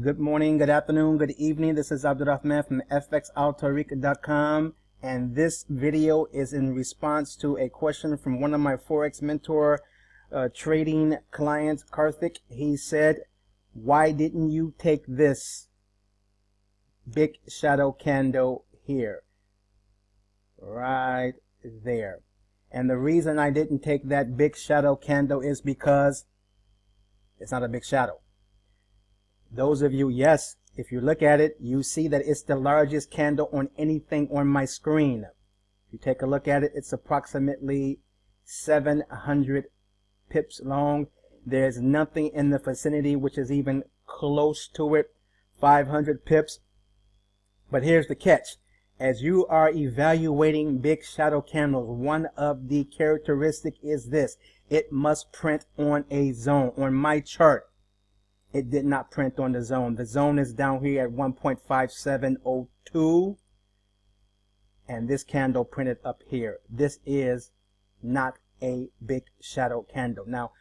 Good morning, good afternoon, good evening. This is Abdul Rahman from FXAltarica.com, and this video is in response to a question from one of my Forex Mentor Trading Clients, Karthik. He said, why didn't you take this big shadow candle here? Right there. And the reason I didn't take that big shadow candle is because it's not a big shadow. Those of you, yes, if you look at it, you see that it's the largest candle on anything on my screen. If you take a look at it, it's approximately 700 pips long. There's nothing in the vicinity which is even close to it, 500 pips. But here's the catch. As you are evaluating big shadow candles, one of the characteristics is this. It must print on a zone. On my chart, it did not print on the zone. The zone is down here at 1.5702. And this candle printed up here. This is not a big shadow candle. Now,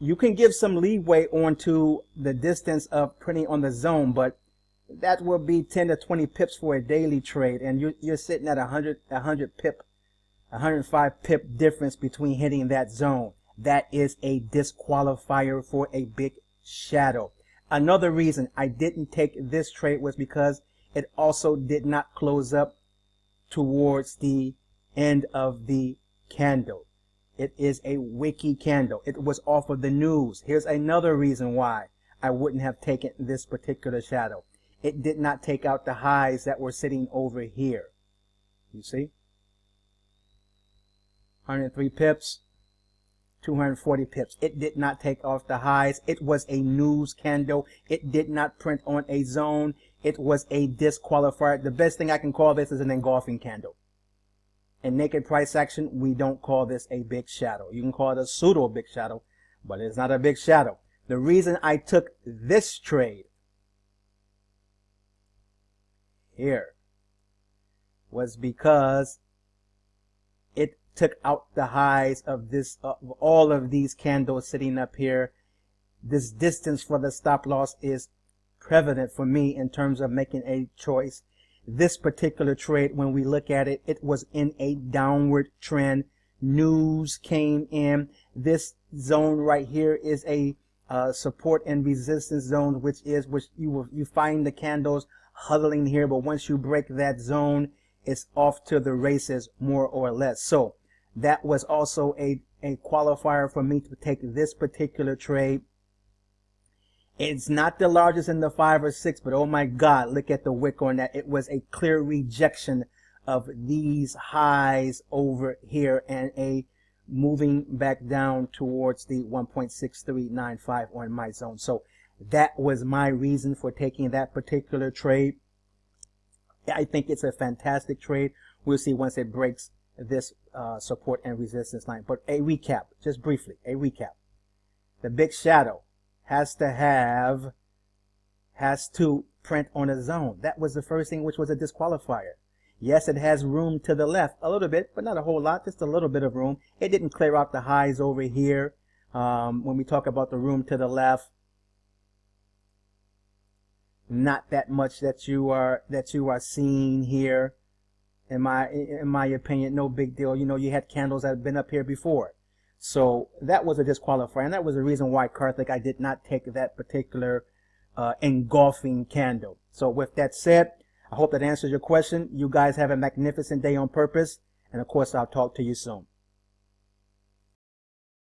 you can give some leeway onto the distance of printing on the zone, but that will be 10 to 20 pips for a daily trade. And you're sitting at 105 pip difference between hitting that zone. That is a disqualifier for a big shadow. Another reason I didn't take this trade was because it also did not close up towards the end of the candle. It is a wiki candle. It was off of the news. Here's another reason why I wouldn't have taken this particular shadow. It did not take out the highs that were sitting over here. You see? 103 pips. 240 pips. It did not take off the highs. It was a news candle. It did not print on a zone. It was a disqualifier. The best thing I can call this is an engulfing candle. In naked price action, we don't call this a big shadow. You can call it a pseudo big shadow, but it's not a big shadow. The reason I took this trade here was because it took out the highs of this all of these candles sitting up here. This distance for the stop loss is prevalent for me in terms of making a choice. This particular trade, when we look at it, it was in a downward trend. News came in. This zone right here is a support and resistance zone, which you find the candles huddling here, but once you break that zone, it's off to the races more or less. So that was also a qualifier for me to take this particular trade. It's not the largest in the 5 or 6, but oh my God, look at the wick on that. It was a clear rejection of these highs over here and a moving back down towards the 1.6395 on my zone. So that was my reason for taking that particular trade. I think it's a fantastic trade. We'll see once it breaks this support and resistance line. But a recap, just briefly, a recap. The big shadow has to print on a zone. That was the first thing, which was a disqualifier. Yes, it has room to the left a little bit, but not a whole lot, just a little bit of room. It didn't clear out the highs over here. When we talk about the room to the left, not that much that you are seeing here. In my opinion, no big deal. You know, you had candles that had been up here before. So that was a disqualifier, and that was the reason why, Karthik, I did not take that particular engulfing candle. So with that said, I hope that answers your question. You guys have a magnificent day on purpose, and of course, I'll talk to you soon.